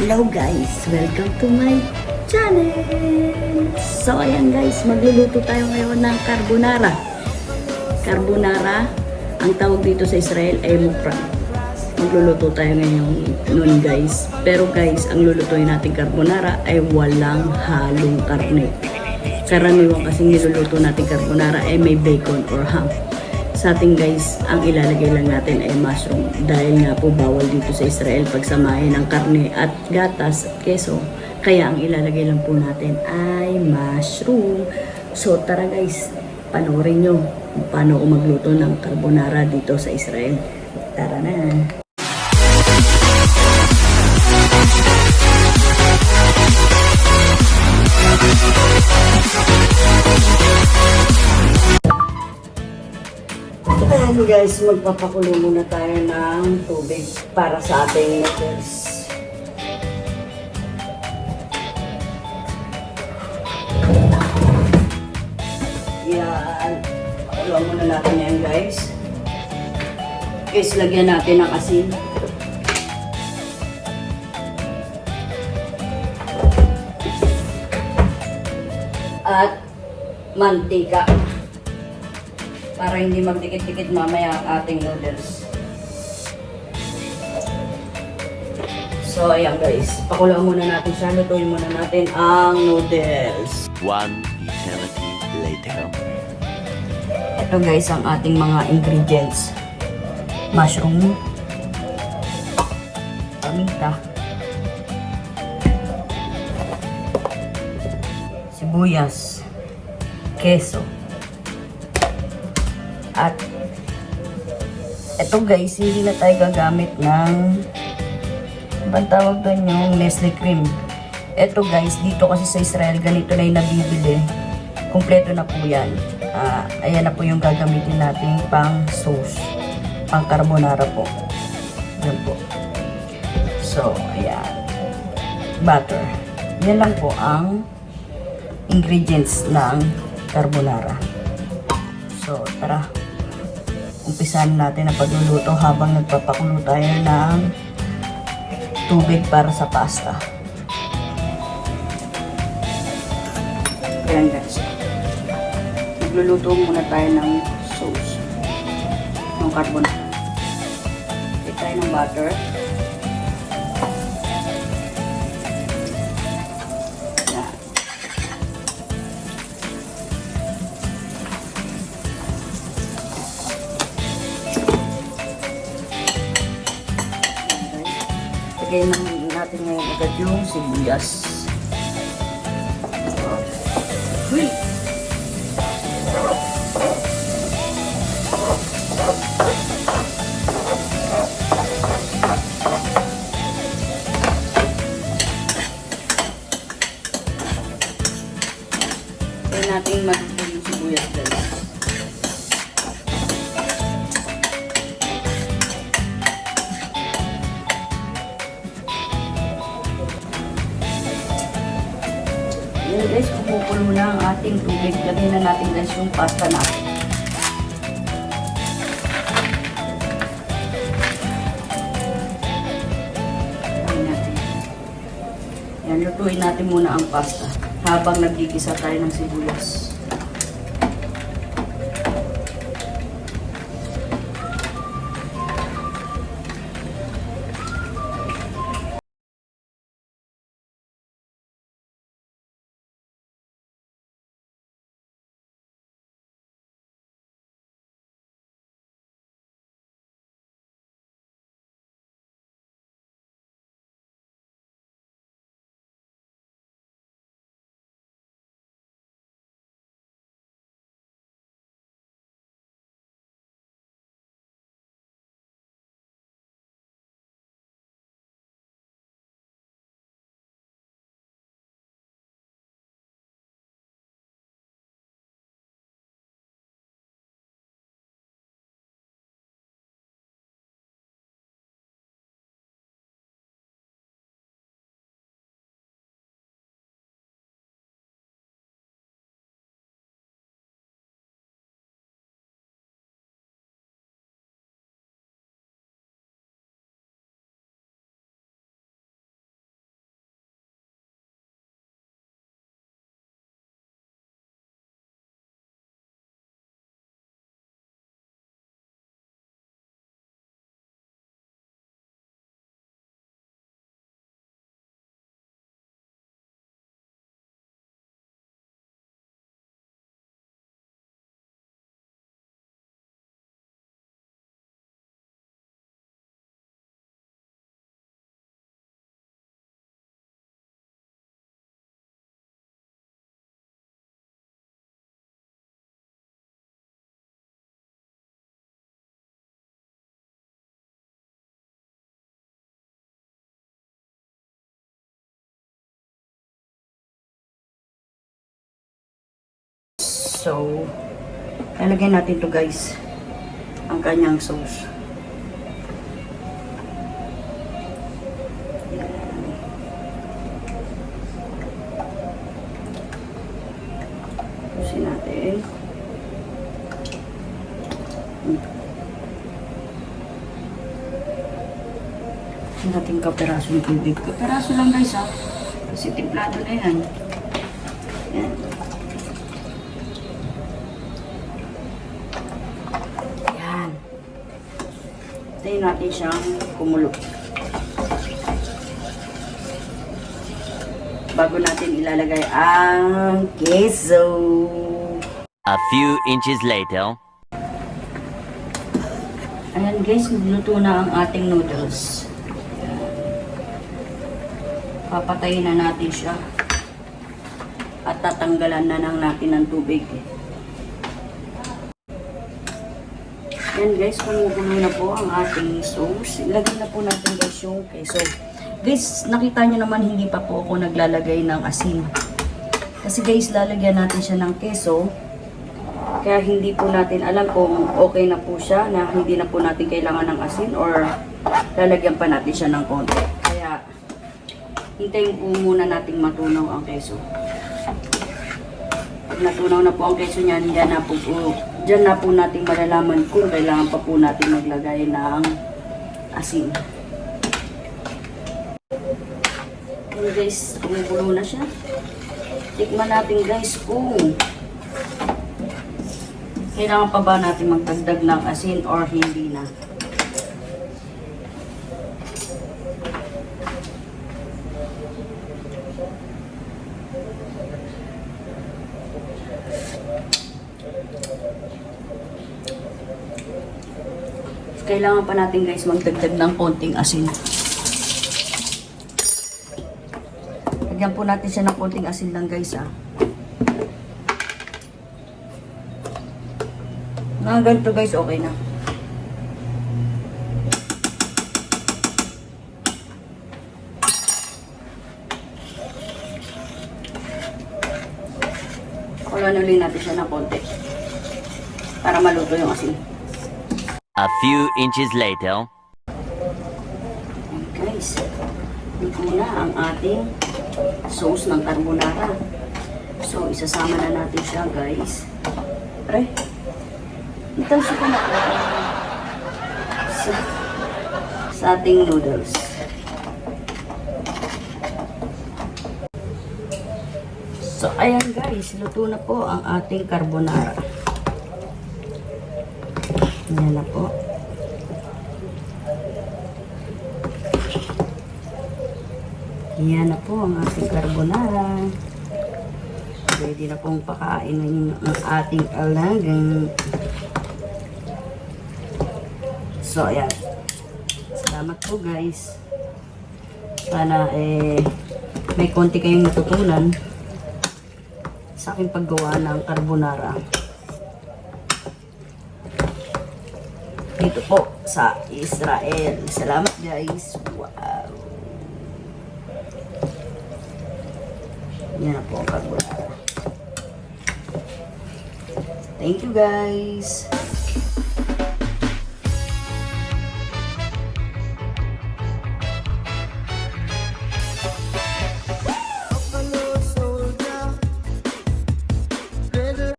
Hello guys! Welcome to my channel! So ayan guys, magluluto tayo ngayon ng carbonara. Carbonara, ang tawag dito sa Israel ay mukran. Magluluto tayo ngayon noon guys. Pero guys, ang lulutuin natin carbonara ay walang halong karne. Karaniwan kasi niluluto natin carbonara ay may bacon or ham. Sa ating guys, ang ilalagay lang natin ay mushroom dahil nga po bawal dito sa Israel pagsamahin ng karne at gatas at keso. Kaya ang ilalagay lang po natin ay mushroom. So tara guys, panoorin nyo kung paano ako magluto ng carbonara dito sa Israel. Tara na! Ayan guys, magpapakulo muna tayo ng tubig para sa ating noodles. Yan. Pakuluan muna natin yan guys. Guys, lagyan natin ng asin. At mantika. Para hindi magdikit-dikit mamaya ang ating noodles. So, ayan guys. Pakuluan muna natin siya. Lutuin muna natin ang noodles. One eternity later. Ito guys ang ating mga ingredients. Mushroom. Paminta. Sibuyas. Keso. At ito guys, hindi na tayo gagamit ng ibang tawag doon yung Nestle cream. Ito guys, dito kasi sa Israel, ganito na yung nabibili. Kompleto na po yan. Ayan na po yung gagamitin natin pang sauce. Pang carbonara po. Yan po. So, ayan. Butter. Yan lang po ang ingredients ng carbonara. So, tara. Umpisahan natin ang pagluluto habang nagpapakulo tayo ng tubig para sa pasta. Ayan guys. Magluluto muna tayo ng sauce. Ng carbonara. Take tayo ng butter. Ayan. Lagay natin ngayon agad yung sibuyas. Uy! Kaya natin maluto yung sibuyas guys. Yan guys, kumukulo na ang ating tubig. Lagyan na natin guys yung pasta natin. Lagyan natin. Yan, lutuin natin muna ang pasta habang nagigisa tayo ng sibuyas. So, lalagyan natin to guys. Ang kanyang sauce. Pusin natin. Pusin natin kaperaso ng tubig. Kaperaso lang guys ha. Kasi timplado na yan. Yan. Yan. Tayo natin siyang kumulo. Bago natin ilalagay ang queso. A few inches later. Ayan guys, nagluto na ang ating noodles. Papatayin na natin siya. At tatanggalan na lang natin ng tubig. Ayan guys, kumukulo na po ang ating sauce. Ilagay na po natin guys yung queso. Guys, nakita nyo naman hindi pa po ako naglalagay ng asin. Kasi guys, lalagyan natin siya ng queso. Kaya hindi po natin alam kung okay na po siya, na hindi na po natin kailangan ng asin or lalagyan pa natin siya ng konti. Kaya, hintayin po muna nating matunaw ang queso. Pag natunaw na po ang queso niyan, dyan na po natin malalaman kung kailangan pa po natin maglagay ng asin. Okay guys, kumukulo na siya. Tikman natin guys kung kailangan pa ba natin magdagdag ng asin or hindi na. Kailangan pa natin guys magdagdag ng konting asin. Lagyan po natin siya ng konting asin lang guys ah. Mga ganito guys, okay na. Kulanulin natin siya ng konti para maluto yung asin. A few inches later. Guys, luto na ang ating sauce ng carbonara. So, isasama na natin siya guys. Pre, itanso ko na po sa ating noodles. So, ayan guys, luto na po ang ating carbonara. Ayan na po. Ayan na po ang ating carbonara. Pwede na pong pakainin ang ating alagang. So, ayan. Salamat po guys. Sana may konti kayong natutunan sa aking paggawa ng carbonara. Dito po sa Israel. Salamat guys. Wow. Yan na po ang carbonara. Thank you guys.